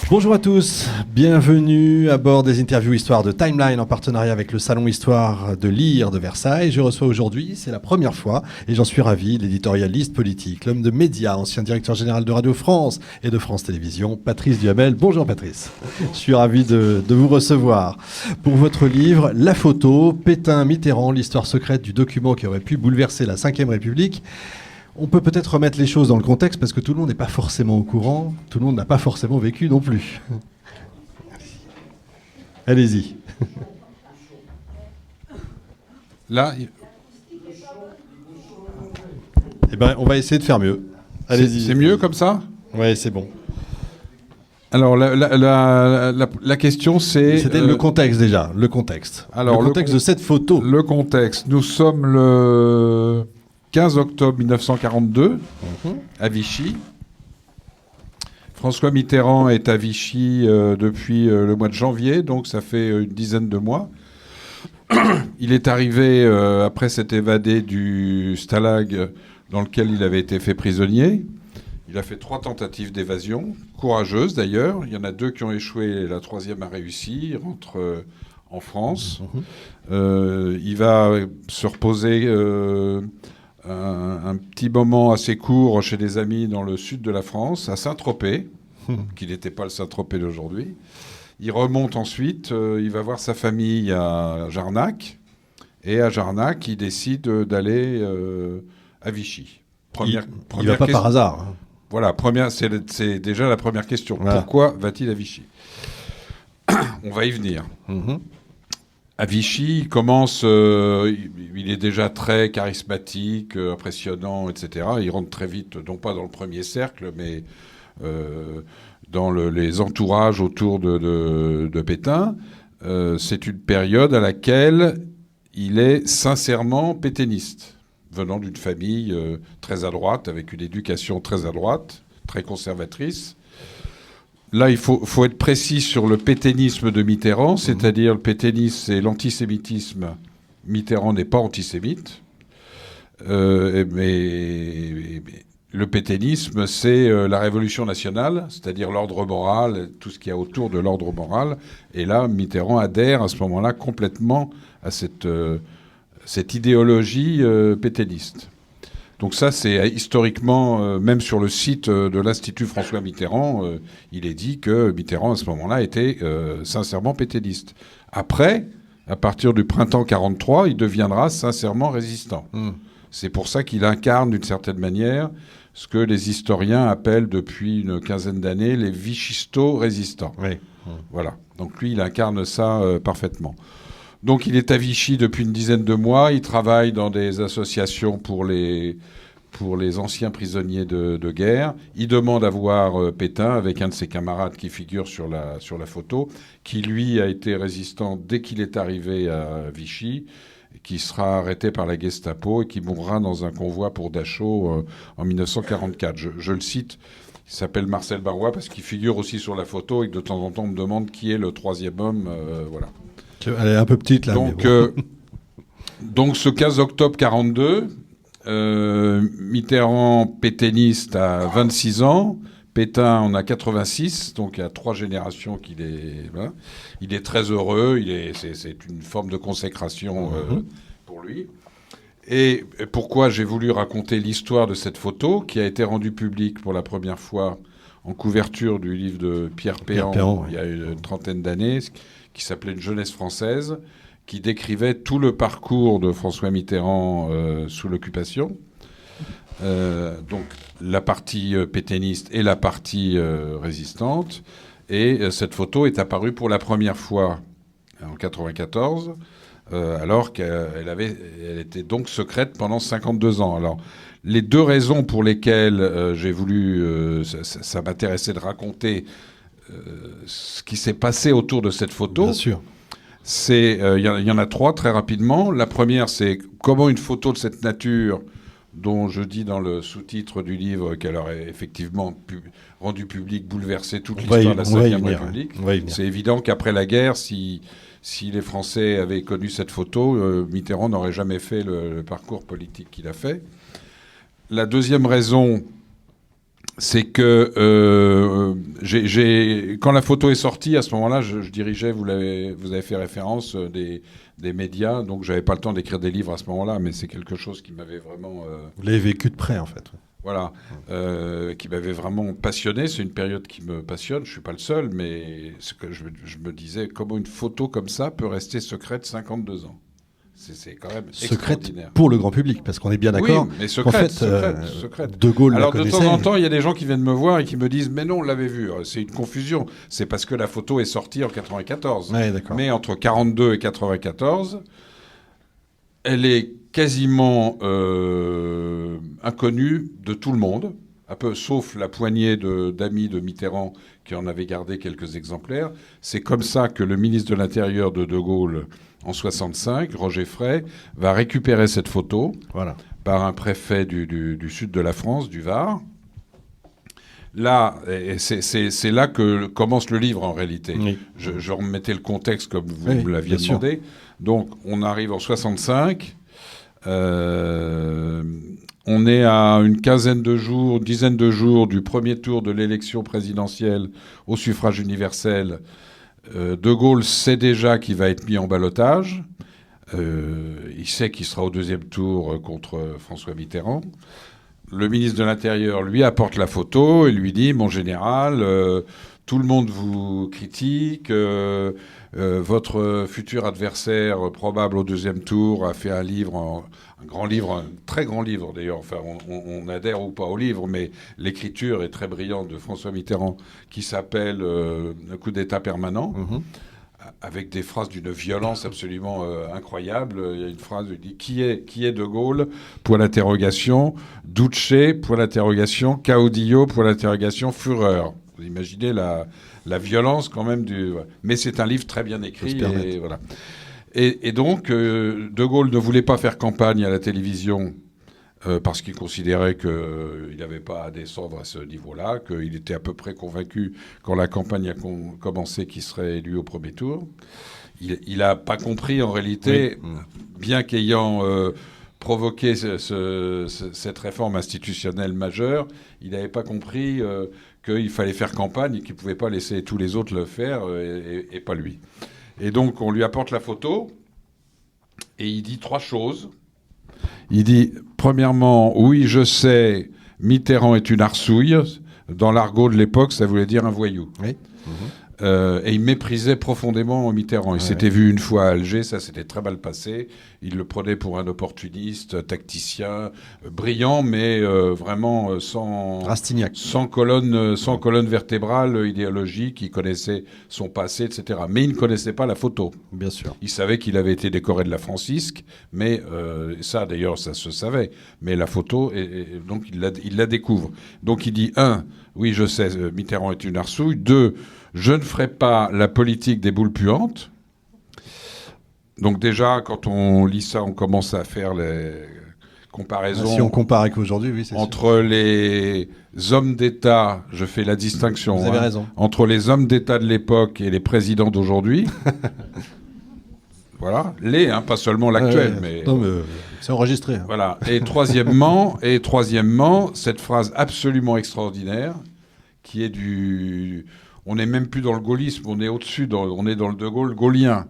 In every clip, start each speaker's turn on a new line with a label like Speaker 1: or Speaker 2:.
Speaker 1: Bonjour à tous, bienvenue à bord des interviews Histoire de Timeline en partenariat avec le Salon Histoire de Lire de Versailles. Je reçois aujourd'hui, c'est la première fois, et j'en suis ravi, l'éditorialiste politique, l'homme de médias, ancien directeur général de Radio France et de France Télévisions, Patrice Duhamel. Bonjour Patrice, je suis ravi de vous recevoir. Pour votre livre, La photo, Pétain-Mitterrand, l'histoire secrète du document qui aurait pu bouleverser la Ve République. On peut peut-être remettre les choses dans le contexte parce que tout le monde n'est pas forcément au courant, tout le monde n'a pas forcément vécu non plus. Allez-y.
Speaker 2: Là,
Speaker 1: Eh ben, on va essayer de faire mieux. Allez-y.
Speaker 2: c'est mieux comme ça ?
Speaker 1: Ouais, c'est bon.
Speaker 2: Alors, la question, c'est...
Speaker 1: C'était le contexte déjà, le contexte.
Speaker 2: Alors,
Speaker 1: le contexte de cette photo.
Speaker 2: Le contexte. Nous sommes le 15 octobre 1942, à Vichy. François Mitterrand est à Vichy depuis le mois de janvier, donc ça fait une dizaine de mois. Il est arrivé, après s'être évadé du stalag dans lequel il avait été fait prisonnier. Il a fait 3 tentatives d'évasion, courageuses d'ailleurs. Il y en a 2 qui ont échoué, la 3e a réussi. Il rentre en France. Il va se reposer un petit moment assez court chez des amis dans le sud de la France, à Saint-Tropez, qui n'était pas le Saint-Tropez d'aujourd'hui. Il remonte ensuite, il va voir sa famille à Jarnac. Et à Jarnac, il décide d'aller à Vichy.
Speaker 1: Il ne va pas par hasard. Hein.
Speaker 2: Voilà, c'est déjà la première question. Voilà. Pourquoi va-t-il à Vichy ? On va y venir. À Vichy, il commence, il est déjà très charismatique, impressionnant, etc. Il rentre très vite, non pas dans le premier cercle, mais dans les entourages autour de Pétain. C'est une période à laquelle il est sincèrement pétainiste, venant d'une famille très à droite, avec une éducation très à droite, très conservatrice. Là, il faut être précis sur le pétainisme de Mitterrand, c'est-à-dire le pétainisme, c'est l'antisémitisme. Mitterrand n'est pas antisémite, mais le pétainisme, c'est la révolution nationale, c'est-à-dire l'ordre moral, tout ce qu'il y a autour de l'ordre moral. Et là, Mitterrand adhère à ce moment-là complètement à cette idéologie pétainiste. Donc ça, c'est historiquement, même sur le site de l'Institut François Mitterrand, il est dit que Mitterrand, à ce moment-là, était sincèrement pétainiste. Après, à partir du printemps 43, il deviendra sincèrement résistant. C'est pour ça qu'il incarne, d'une certaine manière, ce que les historiens appellent depuis une quinzaine d'années les vichisto-résistants. Oui. Voilà. Donc lui, il incarne ça parfaitement. Donc il est à Vichy depuis une dizaine de mois. Il travaille dans des associations pour les anciens prisonniers de guerre. Il demande à voir Pétain avec un de ses camarades qui figure sur la photo, qui lui a été résistant dès qu'il est arrivé à Vichy, qui sera arrêté par la Gestapo et qui mourra dans un convoi pour Dachau en 1944. Je le cite. Il s'appelle Marcel Barrois parce qu'il figure aussi sur la photo et que de temps en temps on me demande qui est le 3e homme. Voilà.
Speaker 1: Elle est un peu petite là.
Speaker 2: Donc,
Speaker 1: bon.
Speaker 2: Donc ce 15 octobre 42, Mitterrand pétainiste à 26 ans, Pétain en a 86, donc il y a 3 générations qu'il est. Voilà. Il est très heureux, c'est une forme de consécration pour lui. Et pourquoi j'ai voulu raconter l'histoire de cette photo qui a été rendue publique pour la première fois en couverture du livre de Pierre Péan, il y a une trentaine d'années, qui s'appelait Une jeunesse française, qui décrivait tout le parcours de François Mitterrand sous l'occupation. Donc la partie pétainiste et la partie résistante. Et cette photo est apparue pour la première fois en 1994, alors qu'elle était donc secrète pendant 52 ans. Alors, les 2 raisons pour lesquelles j'ai voulu... ça m'intéressait de raconter ce qui s'est passé autour de cette photo.
Speaker 1: Bien sûr.
Speaker 2: Il y en a 3 très rapidement. La première, c'est comment une photo de cette nature, dont je dis dans le sous-titre du livre qu'elle aurait effectivement rendu public, bouleversé toute l'histoire de la Ve République. C'est évident qu'après la guerre, si les Français avaient connu cette photo, Mitterrand n'aurait jamais fait le parcours politique qu'il a fait. La deuxième raison, c'est que quand la photo est sortie, à ce moment-là, je dirigeais, vous avez fait référence, des médias, donc j'avais pas le temps d'écrire des livres à ce moment-là, mais c'est quelque chose qui m'avait vraiment...
Speaker 1: Vous l'avez vécu de près, en fait.
Speaker 2: Voilà, qui m'avait vraiment passionné. C'est une période qui me passionne, je suis pas le seul, mais ce que je me disais, comment une photo comme ça peut rester secrète 52 ans. C'est quand même extraordinaire.
Speaker 1: Pour le grand public, parce qu'on est bien d'accord.
Speaker 2: Oui, mais secrète,
Speaker 1: fait,
Speaker 2: secrète.
Speaker 1: De Gaulle
Speaker 2: Alors
Speaker 1: la
Speaker 2: de
Speaker 1: connaissait.
Speaker 2: temps en temps, il y a des gens qui viennent me voir et qui me disent « Mais non, on l'avait vu ». C'est une confusion. C'est parce que la photo est sortie en 94.
Speaker 1: Ouais, d'accord.
Speaker 2: Mais entre 42 et 94, elle est quasiment inconnue de tout le monde, un peu, sauf la poignée d'amis de Mitterrand qui en avaient gardé quelques exemplaires. C'est comme ça que le ministre de l'Intérieur de Gaulle, en 65, Roger Frey, va récupérer cette photo par un préfet du sud de la France, du Var. Là, c'est là que commence le livre en réalité. Oui. Je remettais le contexte comme vous me l'aviez demandé. Donc on arrive en 65. On est à une dizaine de jours du premier tour de l'élection présidentielle au suffrage universel. De Gaulle sait déjà qu'il va être mis en ballottage. Il sait qu'il sera au deuxième tour contre François Mitterrand. Le ministre de l'Intérieur lui apporte la photo et lui dit « Mon général, tout le monde vous critique. Votre futur adversaire probable au deuxième tour a fait un livre, un grand livre, un très grand livre d'ailleurs. Enfin, on adhère ou pas au livre, mais l'écriture est très brillante de François Mitterrand qui s'appelle Le coup d'État permanent. Avec des phrases d'une violence absolument incroyable. Il y a une phrase qui dit qui est De Gaulle, point d'interrogation, Duce, point d'interrogation, Caudillo, point d'interrogation, Führer. Vous imaginez la violence quand même du... Mais c'est un livre très bien écrit. Et, voilà. Et donc, De Gaulle ne voulait pas faire campagne à la télévision parce qu'il considérait qu'il n'avait pas à descendre à ce niveau-là, qu'il était à peu près convaincu, quand la campagne a commencé, qu'il serait élu au premier tour. Il n'a pas compris, en réalité, bien qu'ayant provoqué cette réforme institutionnelle majeure, il n'avait pas compris qu'il fallait faire campagne et qu'il ne pouvait pas laisser tous les autres le faire et pas lui. Et donc, on lui apporte la photo et il dit 3 choses. Il dit, premièrement, oui, je sais, Mitterrand est une arsouille. Dans l'argot de l'époque, ça voulait dire un voyou. Oui. Et il méprisait profondément Mitterrand. Il s'était vu une fois à Alger, ça s'était très mal passé. Il le prenait pour un opportuniste, tacticien, brillant, mais vraiment sans colonne vertébrale idéologique. Il connaissait son passé, etc. Mais il ne connaissait pas la photo.
Speaker 1: Bien sûr.
Speaker 2: Il savait qu'il avait été décoré de la Francisque, mais ça, d'ailleurs, ça se savait. Mais la photo, donc il la découvre. Donc il dit, 1, oui, je sais, Mitterrand est une arsouille. 2, je ne ferai pas la politique des boules puantes. Donc déjà, quand on lit ça, on commence à faire les comparaisons.
Speaker 1: Si on compare avec aujourd'hui, oui, c'est
Speaker 2: entre les hommes d'État, je fais la distinction.
Speaker 1: Vous avez raison.
Speaker 2: Entre les hommes d'État de l'époque et les présidents d'aujourd'hui. Voilà, pas seulement l'actuel. Mais
Speaker 1: c'est enregistré.
Speaker 2: Voilà. Et troisièmement, cette phrase absolument extraordinaire qui est on n'est même plus dans le gaullisme, on est au-dessus, on est dans le De Gaulle gaullien.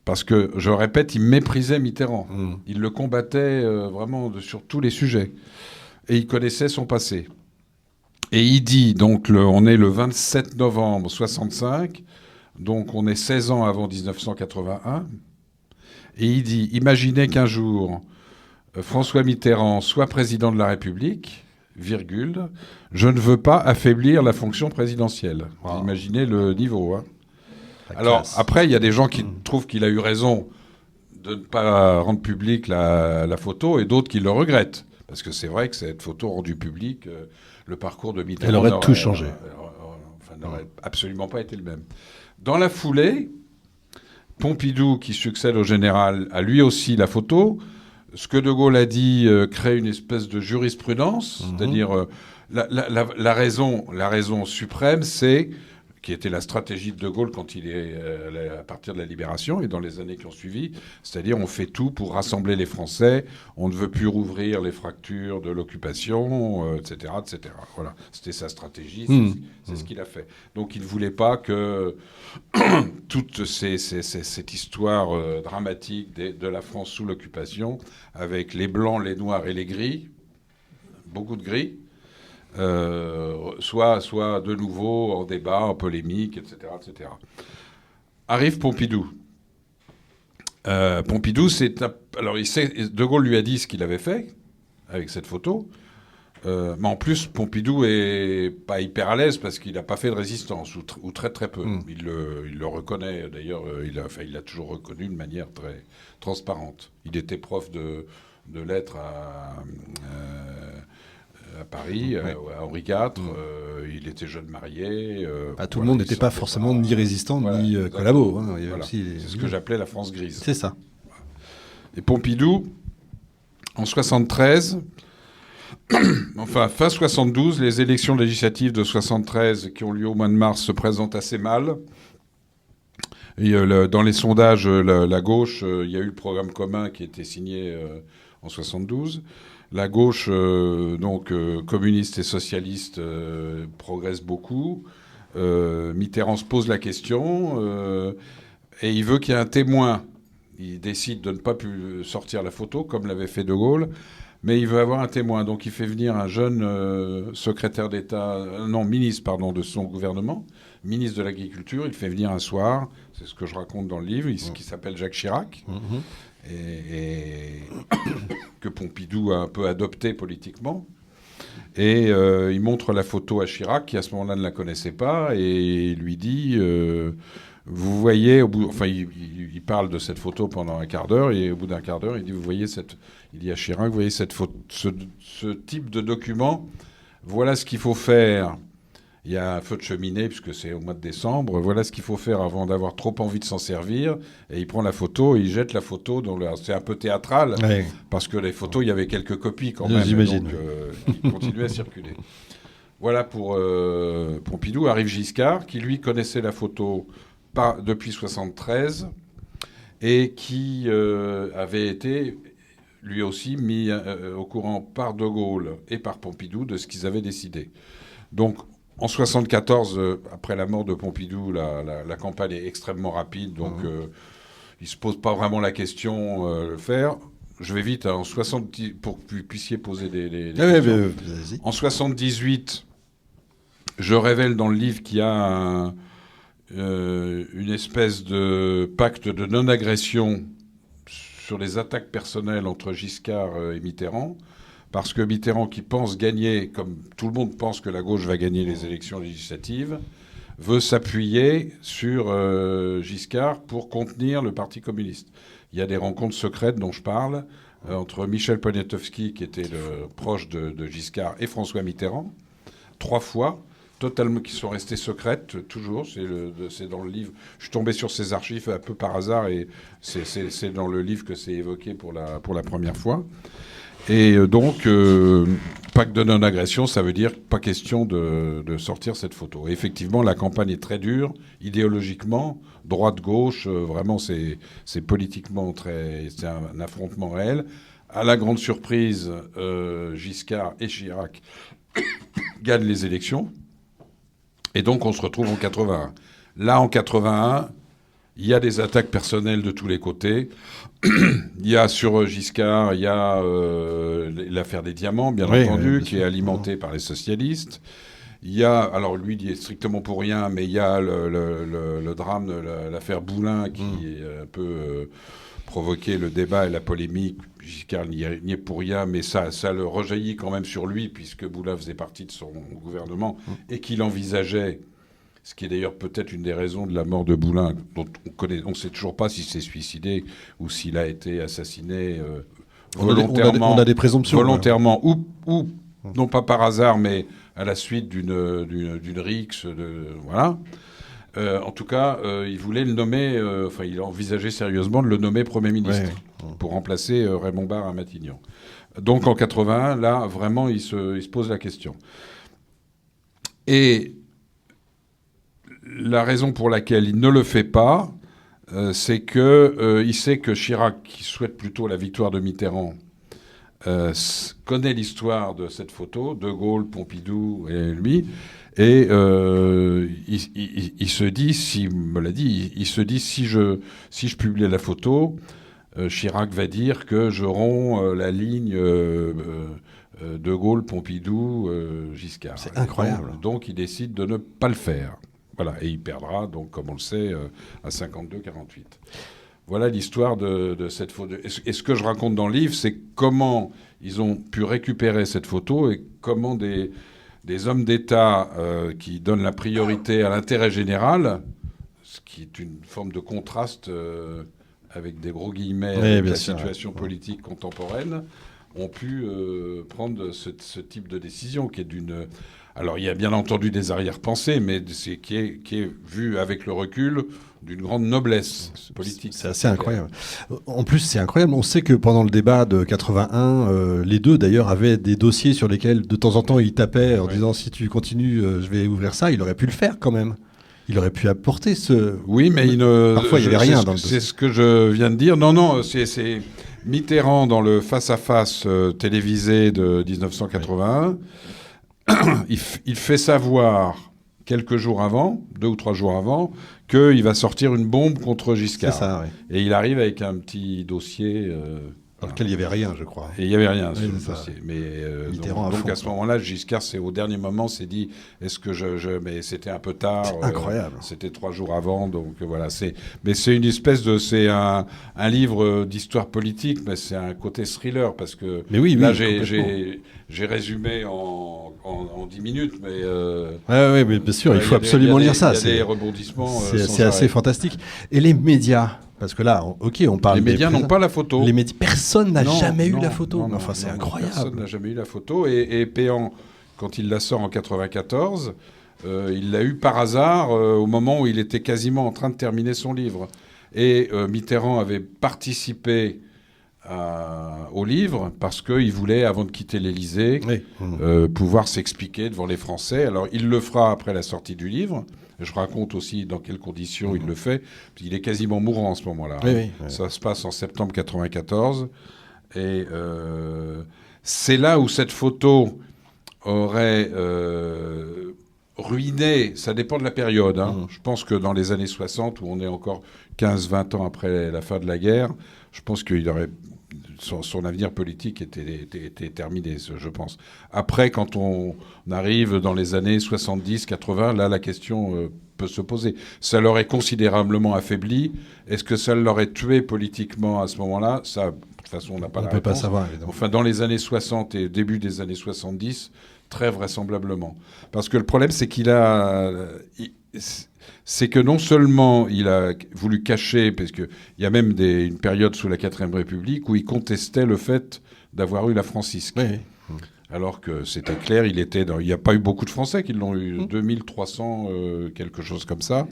Speaker 2: Parce que, je répète, il méprisait Mitterrand. Il le combattait vraiment sur tous les sujets. Et il connaissait son passé. Et il dit, donc, on est le 27 novembre 65, donc on est 16 ans avant 1981. Et il dit, imaginez qu'un jour, François Mitterrand soit président de la République... virgule, je ne veux pas affaiblir la fonction présidentielle. Wow. Imaginez le niveau. Hein. Alors, après, il y a des gens qui trouvent qu'il a eu raison de ne pas rendre publique la photo et d'autres qui le regrettent. Parce que c'est vrai que cette photo rendue publique, le parcours de Mitterrand...
Speaker 1: Elle aurait tout changé.
Speaker 2: N'aurait absolument pas été le même. Dans la foulée, Pompidou, qui succède au général, a lui aussi la photo... Ce que De Gaulle a dit crée une espèce de jurisprudence, c'est-à-dire la raison suprême, c'est qui était la stratégie de De Gaulle quand il est à partir de la Libération et dans les années qui ont suivi, c'est-à-dire on fait tout pour rassembler les Français, on ne veut plus rouvrir les fractures de l'occupation, etc., etc. Voilà, c'était sa stratégie, c'est ce qu'il a fait. Donc il ne voulait pas que toute cette histoire dramatique de la France sous l'occupation, avec les blancs, les noirs et les gris, beaucoup de gris, soit de nouveau en débat, en polémique, etc., etc. Arrive Pompidou. Pompidou, alors De Gaulle lui a dit ce qu'il avait fait avec cette photo, mais en plus Pompidou est pas hyper à l'aise parce qu'il n'a pas fait de résistance ou très très peu. Il le reconnaît d'ailleurs, il l'a toujours reconnu de manière très transparente. Il était prof de lettres à Paris, à Henri IV. Il était jeune marié.
Speaker 1: Tout le monde n'était pas forcément ni résistant ni collabo. Hein.
Speaker 2: Voilà. C'est ce que j'appelais la France grise.
Speaker 1: C'est ça.
Speaker 2: Et Pompidou, en 73, enfin fin 72, les élections législatives de 73 qui ont lieu au mois de mars se présentent assez mal. Et, dans les sondages, la gauche, il y a eu le programme commun qui a été signé en 72. La gauche, communiste et socialiste, progresse beaucoup. Mitterrand se pose la question et il veut qu'il y ait un témoin. Il décide de ne pas plus sortir la photo, comme l'avait fait De Gaulle, mais il veut avoir un témoin. Donc il fait venir un jeune secrétaire d'État, ministre de son gouvernement, ministre de l'Agriculture. Il fait venir un soir, c'est ce que je raconte dans le livre, qui s'appelle Jacques Chirac. Et que Pompidou a un peu adopté politiquement. Et il montre la photo à Chirac, qui à ce moment-là ne la connaissait pas, et il lui dit vous voyez, il parle de cette photo pendant un quart d'heure, et au bout d'un quart d'heure, il dit il dit à Chirac, vous voyez cette photo, ce type de document, voilà ce qu'il faut faire. Il y a un feu de cheminée, puisque c'est au mois de décembre. Voilà ce qu'il faut faire avant d'avoir trop envie de s'en servir. Et il prend la photo, et il jette la photo. C'est un peu théâtral, parce que les photos, il y avait quelques copies quand même.
Speaker 1: J'imagine.
Speaker 2: Donc, qui continuaient à circuler. Voilà pour Pompidou. Arrive Giscard, qui lui connaissait la photo depuis 73, et qui avait été lui aussi mis au courant par De Gaulle et par Pompidou de ce qu'ils avaient décidé. Donc, en 74, après la mort de Pompidou, la campagne est extrêmement rapide, donc il ne se pose pas vraiment la question de le faire. Je vais vite, pour que vous puissiez poser des questions. En 78, je révèle dans le livre qu'il y a une espèce de pacte de non-agression sur les attaques personnelles entre Giscard et Mitterrand. Parce que Mitterrand, qui pense gagner, comme tout le monde pense que la gauche va gagner les élections législatives, veut s'appuyer sur Giscard pour contenir le Parti communiste. Il y a des rencontres secrètes dont je parle entre Michel Poniatowski, qui était le proche de Giscard, et François Mitterrand, 3 fois, totalement, qui sont restées secrètes, toujours. C'est dans le livre. Je suis tombé sur ces archives un peu par hasard, et c'est dans le livre que c'est évoqué pour la première fois. Et donc, pacte de non-agression, ça veut dire pas question de sortir cette photo. Et effectivement, la campagne est très dure, idéologiquement, droite-gauche, vraiment, c'est politiquement c'est un affrontement réel. À la grande surprise, Giscard et Chirac gagnent les élections. Et donc, on se retrouve en 81. Là, en 81, il y a des attaques personnelles de tous les côtés. Il y a sur Giscard, il y a l'affaire des diamants, bien entendu, qui est alimentée par les socialistes. Il y a, alors lui, il est strictement pour rien, mais il y a le drame de l'affaire Boulin qui est un peu provoqué le débat et la polémique. Giscard n'y est pour rien, mais ça le rejaillit quand même sur lui, puisque Boulin faisait partie de son gouvernement et qu'il envisageait, ce qui est d'ailleurs peut-être une des raisons de la mort de Boulin, dont on ne sait toujours pas s'il s'est suicidé ou s'il a été assassiné volontairement.
Speaker 1: On a des présomptions.
Speaker 2: Volontairement, ou non pas par hasard, mais à la suite d'une rixe. Voilà. En tout cas, il voulait le nommer, il envisageait sérieusement de le nommer Premier ministre pour remplacer Raymond Barre à Matignon. Donc en 81, là, vraiment, il se pose la question. Et la raison pour laquelle il ne le fait pas, c'est que il sait que Chirac, qui souhaite plutôt la victoire de Mitterrand, connaît l'histoire de cette photo, De Gaulle, Pompidou et lui, et il se dit, s'il me l'a dit, il se dit si je publie la photo, Chirac va dire que je romps la ligne De Gaulle, Pompidou, Giscard.
Speaker 1: C'est incroyable.
Speaker 2: Donc il décide de ne pas le faire. Voilà, et il perdra, donc comme on le sait, à 52-48. Voilà l'histoire de cette photo. Et ce que je raconte dans le livre, c'est comment ils ont pu récupérer cette photo et comment des hommes d'État qui donnent la priorité à l'intérêt général, ce qui est une forme de contraste avec des gros guillemets avec la situation politique contemporaine, ont pu prendre ce type de décision qui est d'une... Alors il y a bien entendu des arrière-pensées, mais qui est vu avec le recul d'une grande noblesse politique.
Speaker 1: C'est assez incroyable. En plus, c'est incroyable. On sait que pendant le débat de 81, les deux d'ailleurs avaient des dossiers sur lesquels de temps en temps ils tapaient en disant si tu continues, je vais ouvrir ça. Il aurait pu le faire quand même. Il aurait pu apporter ce...
Speaker 2: Oui, mais
Speaker 1: parfois il n'y avait rien dans le dossier.
Speaker 2: C'est ce que je viens de dire. Non, c'est Mitterrand dans le face-à-face télévisé de 1981. Il fait savoir quelques jours avant, 2 ou 3 jours avant, qu'il va sortir une bombe contre Giscard.
Speaker 1: C'est ça, oui.
Speaker 2: Et il arrive avec un petit dossier...
Speaker 1: dans lequel il n'y avait rien, je crois.
Speaker 2: Et il n'y avait rien sur le dossier. Mais donc à ce
Speaker 1: fond,
Speaker 2: moment-là, Giscard, au dernier moment, s'est dit, est-ce que mais c'était un peu tard.
Speaker 1: C'est incroyable.
Speaker 2: C'était 3 jours avant, donc voilà. Mais c'est une espèce de... C'est un livre d'histoire politique, mais c'est un côté thriller, parce que là, j'ai résumé en 10 minutes, mais...
Speaker 1: Oui, mais bien sûr, il faut absolument lire ça.
Speaker 2: Il y a des rebondissements.
Speaker 1: C'est assez fantastique. Et les médias, parce que là, on parle...
Speaker 2: Les médias n'ont pas la photo.
Speaker 1: Les médias, personne n'a jamais eu la photo.
Speaker 2: Non,
Speaker 1: enfin, c'est incroyable.
Speaker 2: Personne n'a jamais eu la photo. Et Péan, quand il la sort en 94, il l'a eu par hasard au moment où il était quasiment en train de terminer son livre. Et Mitterrand avait participé au livre parce qu'il voulait, avant de quitter l'Élysée, pouvoir s'expliquer devant les Français. Alors, il le fera après la sortie du livre. Je raconte aussi dans quelles conditions il le fait. Il est quasiment mourant en ce moment-là.
Speaker 1: Oui.
Speaker 2: Ça se passe en septembre 94. Et c'est là où cette photo aurait ruiné, ça dépend de la période. Je pense que dans les années 60, où on est encore 15-20 ans après la fin de la guerre, je pense qu'il aurait... Son avenir politique était terminé, je pense. Après, quand on arrive dans les années 70-80, là, la question peut se poser. Ça l'aurait considérablement affaibli. Est-ce que ça l'aurait tué politiquement à ce moment-là ? Ça, de toute façon, on n'a pas la réponse.
Speaker 1: On ne peut pas savoir, évidemment.
Speaker 2: Enfin, dans les années 60 et début des années 70, très vraisemblablement. Parce que le problème, c'est c'est que non seulement il a voulu cacher, parce qu'il y a même une période sous la 4ème République où il contestait le fait d'avoir eu la Francisque.
Speaker 1: Oui.
Speaker 2: Alors que c'était clair, il n'y a pas eu beaucoup de Français qui l'ont eu, 2300, quelque chose comme ça.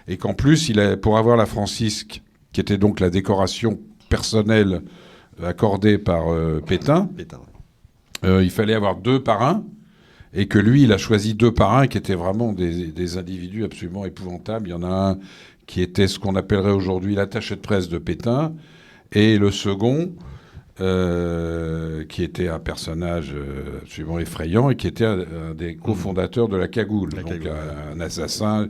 Speaker 2: Et qu'en plus, pour avoir la Francisque, qui était donc la décoration personnelle accordée par Pétain, il fallait avoir 2 parrains. Et que lui, il a choisi 2 parrains qui étaient vraiment des individus absolument épouvantables. Il y en a un qui était ce qu'on appellerait aujourd'hui l'attaché de presse de Pétain, et le second, qui était un personnage absolument effrayant, et qui était un des cofondateurs de la Cagoule. Un assassin,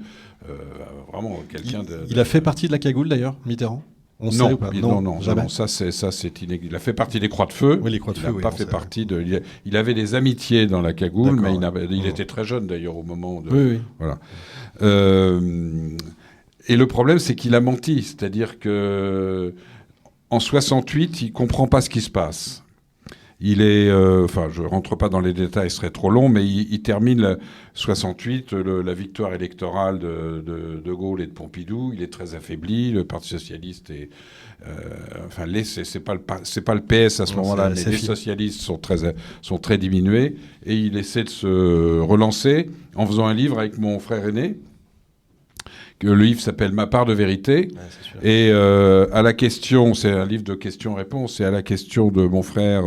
Speaker 2: vraiment quelqu'un de...
Speaker 1: Il a fait partie de la Cagoule, d'ailleurs, Mitterrand ? On sait ou pas ?
Speaker 2: Non, ça c'est inégal. Il a fait partie des Croix de Feu.
Speaker 1: Oui, les Croix de Feu.
Speaker 2: Il n'a pas fait partie de. Il avait des amitiés dans la Cagoule, mais il était très jeune d'ailleurs au moment de.
Speaker 1: Oui.
Speaker 2: Voilà. Et le problème, c'est qu'il a menti, c'est-à-dire que en 68, il comprend pas ce qui se passe. Il est, je rentre pas dans les détails, ce serait trop long, mais il termine 68, la victoire électorale de Gaulle et de Pompidou. Il est très affaibli. Le Parti socialiste est, c'est pas le PS à ce moment-là, mais les socialistes sont très diminués. Et il essaie de se relancer en faisant un livre avec mon frère aîné. Le livre s'appelle Ma part de vérité. Et à la question, c'est un livre de questions-réponses, et à la question de mon frère,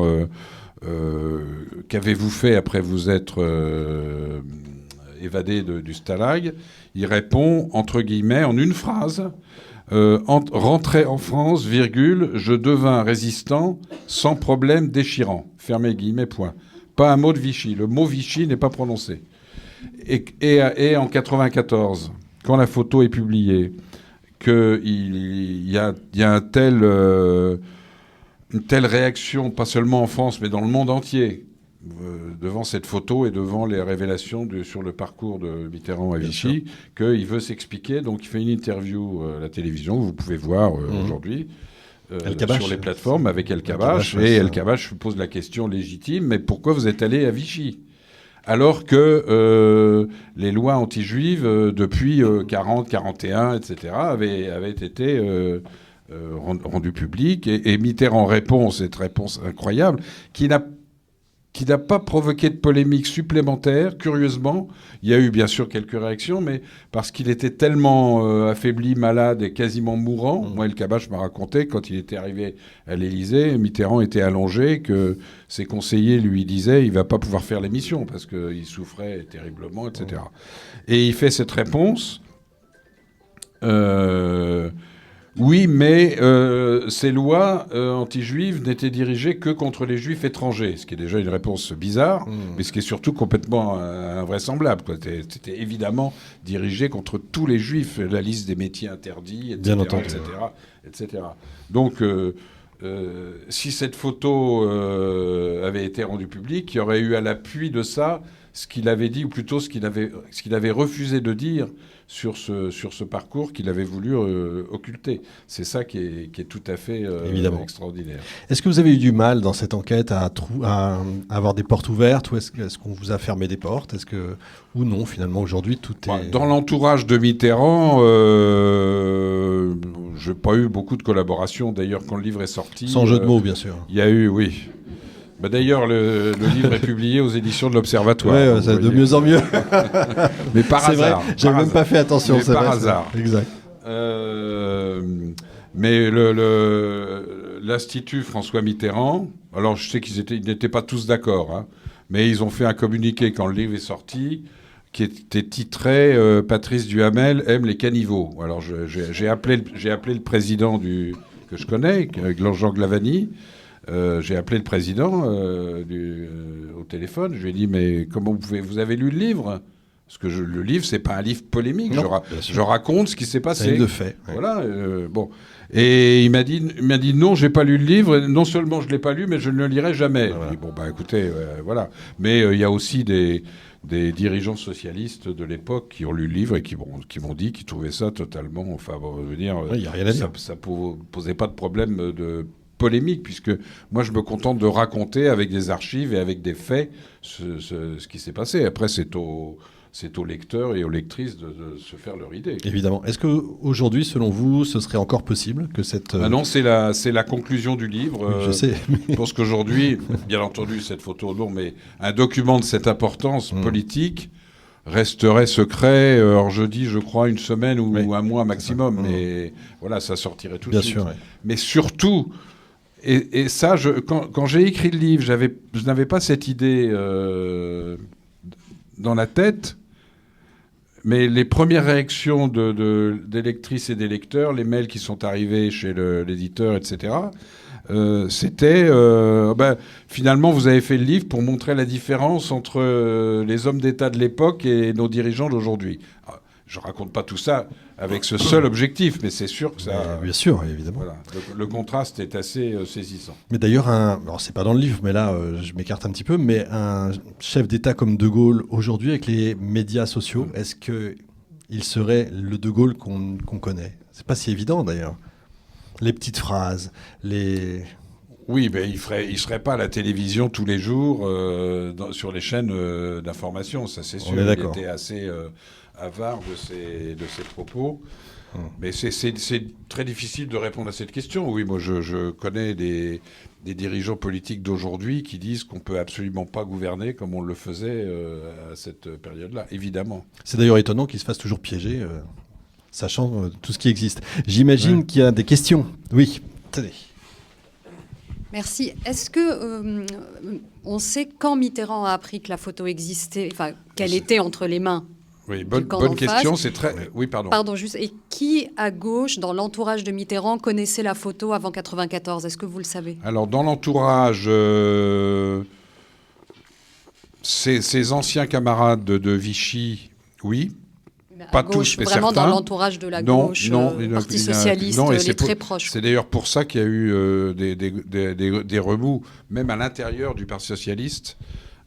Speaker 2: qu'avez-vous fait après vous être évadé du Stalag. Il répond, entre guillemets, en une phrase, rentré en France, virgule, je devins résistant sans problème déchirant. Fermez les guillemets, point. Pas un mot de Vichy. Le mot Vichy n'est pas prononcé. Et en 94, quand la photo est publiée, qu'il y a une telle réaction, pas seulement en France, mais dans le monde entier, devant cette photo et devant les révélations sur le parcours de Mitterrand à Vichy, qu'il veut s'expliquer. Donc il fait une interview à la télévision, vous pouvez voir aujourd'hui, sur les plateformes avec El Kabbach. Et El Kabbach pose la question légitime, mais pourquoi vous êtes allé à Vichy ? Alors que les lois anti-juives, depuis 40, 41, etc., avaient été rendues publiques. Et Mitterrand répond, cette réponse incroyable, qui n'a pas provoqué de polémique supplémentaire. Curieusement, il y a eu bien sûr quelques réactions, mais parce qu'il était tellement affaibli, malade et quasiment mourant. Moi, El Kabbach m'a raconté, quand il était arrivé à l'Élysée, Mitterrand était allongé, que ses conseillers lui disaient il ne va pas pouvoir faire l'émission parce qu'il souffrait terriblement, etc. Et il fait cette réponse. Oui, mais ces lois anti-juives n'étaient dirigées que contre les juifs étrangers, ce qui est déjà une réponse bizarre, mais ce qui est surtout complètement invraisemblable, quoi. C'était évidemment dirigé contre tous les juifs, la liste des métiers interdits, etc.
Speaker 1: Bien entendu.
Speaker 2: etc. Donc, si cette photo avait été rendue publique, il y aurait eu à l'appui de ça ce qu'il avait dit, ou plutôt ce qu'il avait refusé de dire sur ce parcours qu'il avait voulu occulter. C'est ça qui est tout à fait extraordinaire.
Speaker 1: Est-ce que vous avez eu du mal dans cette enquête à avoir des portes ouvertes, ou est-ce qu'on vous a fermé des portes ? Ou non, finalement, aujourd'hui, tout est...
Speaker 2: Dans l'entourage de Mitterrand, je n'ai pas eu beaucoup de collaboration. D'ailleurs, quand le livre est sorti...
Speaker 1: Sans jeu de mots, bien sûr.
Speaker 2: Il y a eu, oui... d'ailleurs, le livre est publié aux éditions de l'Observatoire.
Speaker 1: Oui, de mieux en mieux.
Speaker 2: Mais par hasard.
Speaker 1: C'est vrai, j'avais même pas fait attention.
Speaker 2: Mais par hasard.
Speaker 1: Exact.
Speaker 2: Mais l'Institut François Mitterrand, alors je sais qu'ils n'étaient pas tous d'accord, hein, mais ils ont fait un communiqué quand le livre est sorti, qui était titré Patrice Duhamel aime les caniveaux. Alors j'ai appelé le président que je connais, Jean Glavany. J'ai appelé le président au téléphone. Je lui ai dit, mais comment vous avez lu le livre ? Parce que le livre, c'est pas un livre polémique.
Speaker 1: Non,
Speaker 2: je raconte ce qui s'est passé.
Speaker 1: C'est de fait. Ouais.
Speaker 2: Voilà. Bon. Et il m'a dit non, j'ai pas lu le livre. Non seulement je l'ai pas lu, mais je ne le lirai jamais.
Speaker 1: Voilà.
Speaker 2: Dit, bon, écoutez, voilà. Mais il y a aussi des dirigeants socialistes de l'époque qui ont lu le livre et qui m'ont dit qu'ils trouvaient ça totalement... Enfin, je veux dire,
Speaker 1: y a rien à dire.
Speaker 2: Ça posait pas de problème de polémique, puisque moi je me contente de raconter avec des archives et avec des faits ce qui s'est passé. Après, c'est aux lecteurs et aux lectrices de se faire leur idée.
Speaker 1: Évidemment. Est-ce qu'aujourd'hui, selon vous, ce serait encore possible que cette...
Speaker 2: non, c'est la conclusion du livre.
Speaker 1: Je sais.
Speaker 2: Je pense qu'aujourd'hui, bien entendu, cette photo, non, mais un document de cette importance politique resterait secret, je dis, je crois, une semaine ou un mois maximum. Mais voilà, ça sortirait tout de suite. Bien sûr, oui. Mais surtout... Et ça, quand j'ai écrit le livre, je n'avais pas cette idée dans la tête, mais les premières réactions des lectrices et des lecteurs, les mails qui sont arrivés chez l'éditeur, etc., c'était finalement, vous avez fait le livre pour montrer la différence entre les hommes d'État de l'époque et nos dirigeants d'aujourd'hui. Je ne raconte pas tout ça avec ce seul objectif, mais c'est sûr que ça...
Speaker 1: Bien sûr, évidemment.
Speaker 2: Voilà, le contraste est assez saisissant.
Speaker 1: Mais d'ailleurs, alors c'est pas dans le livre, mais là, je m'écarte un petit peu, mais un chef d'État comme De Gaulle, aujourd'hui, avec les médias sociaux, est-ce qu'il serait le De Gaulle qu'on connaît ? C'est pas si évident, d'ailleurs. Les petites phrases, les...
Speaker 2: Oui, mais il serait pas à la télévision tous les jours sur les chaînes d'information, ça c'est sûr. Il était assez... avare de ses propos. Mais c'est très difficile de répondre à cette question. Oui, moi, je connais des dirigeants politiques d'aujourd'hui qui disent qu'on ne peut absolument pas gouverner comme on le faisait à cette période-là, évidemment.
Speaker 1: C'est d'ailleurs étonnant qu'ils se fassent toujours piéger, sachant tout ce qui existe. J'imagine qu'il y a des questions. Oui, tenez.
Speaker 3: Merci. Est-ce que on sait quand Mitterrand a appris que la photo existait, enfin qu'elle était entre les mains?
Speaker 2: Oui, bonne question. C'est très. Oui, pardon.
Speaker 3: Pardon, juste. Et qui, à gauche, dans l'entourage de Mitterrand, connaissait la photo avant 94? Est-ce que vous le savez?
Speaker 2: Alors, dans l'entourage, ses anciens camarades de Vichy, oui. Pas
Speaker 3: gauche,
Speaker 2: tous, mais
Speaker 3: vraiment
Speaker 2: certains.
Speaker 3: Dans l'entourage de la gauche, Parti socialiste, les très proches.
Speaker 2: C'est d'ailleurs pour ça qu'il y a eu des remous, même à l'intérieur du Parti socialiste,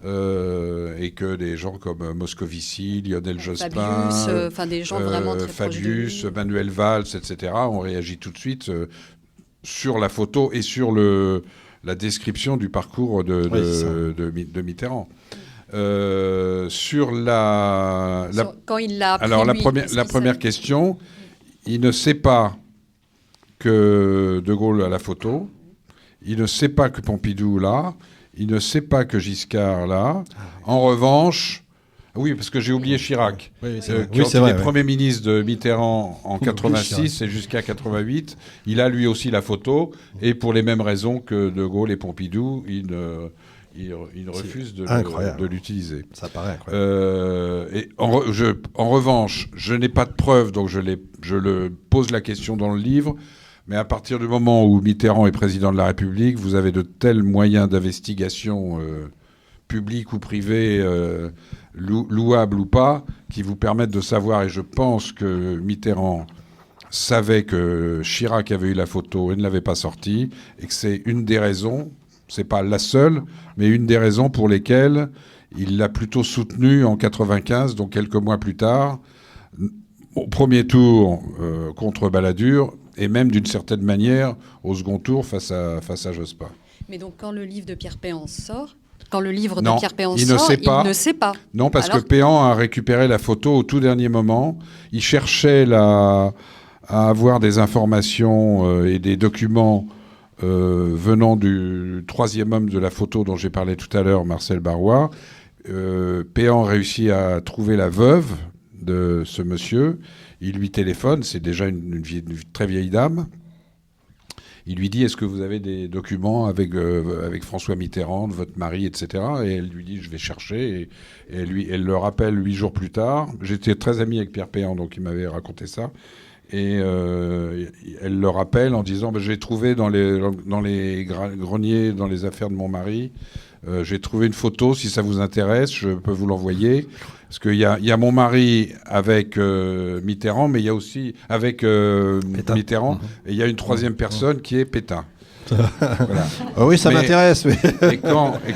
Speaker 2: et que des gens comme Moscovici, Lionel Jospin,
Speaker 3: Fabius, des gens vraiment très
Speaker 2: Fabius,
Speaker 3: proches de lui.
Speaker 2: Manuel Valls, etc., ont réagi tout de suite sur la photo et sur la description du parcours de Mitterrand.
Speaker 3: Quand il l'a appris,
Speaker 2: alors la première question, il ne sait pas que De Gaulle a la photo, il ne sait pas que Pompidou l'a, il ne sait pas que Giscard l'a. En revanche, oui, parce que j'ai oublié Chirac, qui était Premier ministre de Mitterrand en 86 et jusqu'à 88. Il a lui aussi la photo, et pour les mêmes raisons que De Gaulle et Pompidou, il refuse de l'utiliser.
Speaker 1: Ça paraît incroyable.
Speaker 2: Et en revanche, je n'ai pas de preuves, donc je le pose la question dans le livre. Mais à partir du moment où Mitterrand est président de la République, vous avez de tels moyens d'investigation publics ou privés, louables ou pas, qui vous permettent de savoir. Et je pense que Mitterrand savait que Chirac avait eu la photo et ne l'avait pas sortie, et que c'est une des raisons. C'est pas la seule, mais une des raisons pour lesquelles il l'a plutôt soutenu en 95, donc quelques mois plus tard, au premier tour contre Balladur, et même d'une certaine manière au second tour face à Jospin.
Speaker 3: Mais donc quand le livre de Pierre Péan sort, il ne sait pas.
Speaker 2: Non, parce que Péan a récupéré la photo au tout dernier moment. Il cherchait à avoir des informations et des documents venant du troisième homme de la photo dont j'ai parlé tout à l'heure, Marcel Barrois. Péan réussit à trouver la veuve de ce monsieur. Il lui téléphone, c'est déjà une très vieille dame. Il lui dit, est-ce que vous avez des documents avec François Mitterrand, votre mari, etc. Et elle lui dit, je vais chercher. Et elle le rappelle 8 jours plus tard. J'étais très ami avec Pierre Péan, donc il m'avait raconté ça. Et elle le rappelle en disant, j'ai trouvé dans les greniers, dans les affaires de mon mari, j'ai trouvé une photo, si ça vous intéresse, je peux vous l'envoyer. Parce qu'il y a mon mari avec Mitterrand, mais il y a aussi avec Mitterrand, et il y a une troisième personne qui est Pétain. Voilà.
Speaker 1: Oui, ça m'intéresse. Mais...
Speaker 2: Et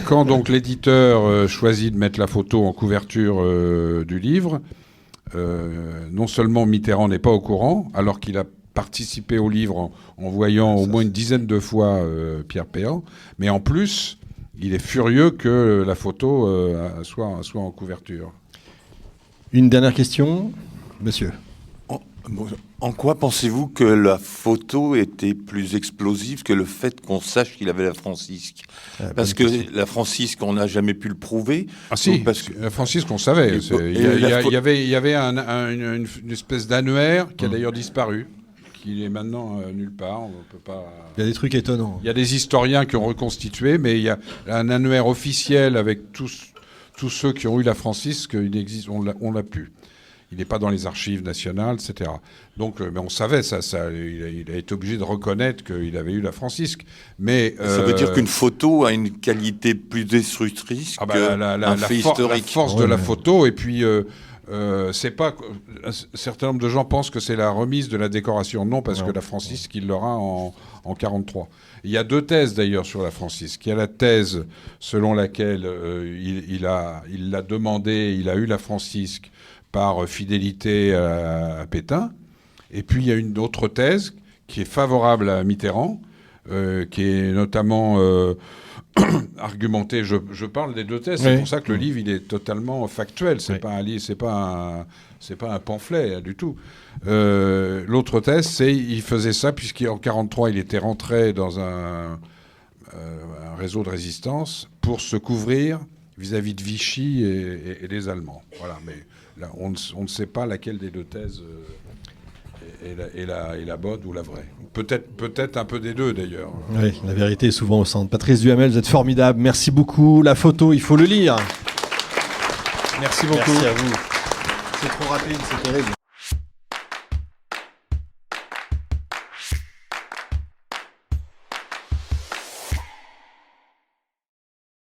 Speaker 2: quand donc l'éditeur choisit de mettre la photo en couverture du livre, non seulement Mitterrand n'est pas au courant, alors qu'il a participé au livre en voyant au moins une dizaine de fois Pierre Péan, mais en plus, il est furieux que la photo soit en couverture.
Speaker 1: Une dernière question, monsieur.
Speaker 4: En quoi pensez-vous que la photo était plus explosive que le fait qu'on sache qu'il avait la francisque ? Parce que la francisque, on n'a jamais pu le prouver.
Speaker 2: Ah si, la francisque, on savait. Il y avait une espèce d'annuaire qui a d'ailleurs disparu, qui est maintenant nulle part. On peut pas...
Speaker 1: Il y a des trucs étonnants.
Speaker 2: Il y a des historiens qui ont reconstitué, mais il y a un annuaire officiel avec tous ceux qui ont eu la francisque, il existe, on l'a plus. Il n'est pas dans les archives nationales, etc. Donc, mais on savait ça. Il a été obligé de reconnaître qu'il avait eu la francisque. Mais
Speaker 4: ça veut dire qu'une photo a une qualité plus destructrice qu'un fait historique.
Speaker 2: La force de la photo, et puis c'est pas. Un certain nombre de gens pensent que c'est la remise de la décoration. Non, parce que la francisque, il l'aura en 43. Il y a 2 thèses d'ailleurs sur la francisque. Il y a la thèse selon laquelle il l'a demandé, il a eu la francisque par fidélité à Pétain. Et puis il y a une autre thèse qui est favorable à Mitterrand, qui est notamment argumentée. Je parle des 2 thèses, c'est pour ça que le livre il est totalement factuel. C'est pas un livre, c'est pas un pamphlet du tout. L'autre thèse, c'est il faisait ça puisqu'en 43 il était rentré dans un réseau de résistance pour se couvrir vis-à-vis de Vichy et des Allemands. Voilà, mais là, on ne sait pas laquelle des 2 thèses et la bonne ou la vraie. Peut-être un peu des deux d'ailleurs.
Speaker 1: Oui, la vérité est souvent au centre. Patrice Duhamel, vous êtes formidable. Merci beaucoup. La photo, il faut le lire.
Speaker 2: Merci beaucoup.
Speaker 1: Merci à vous. C'est trop rapide, c'est terrible.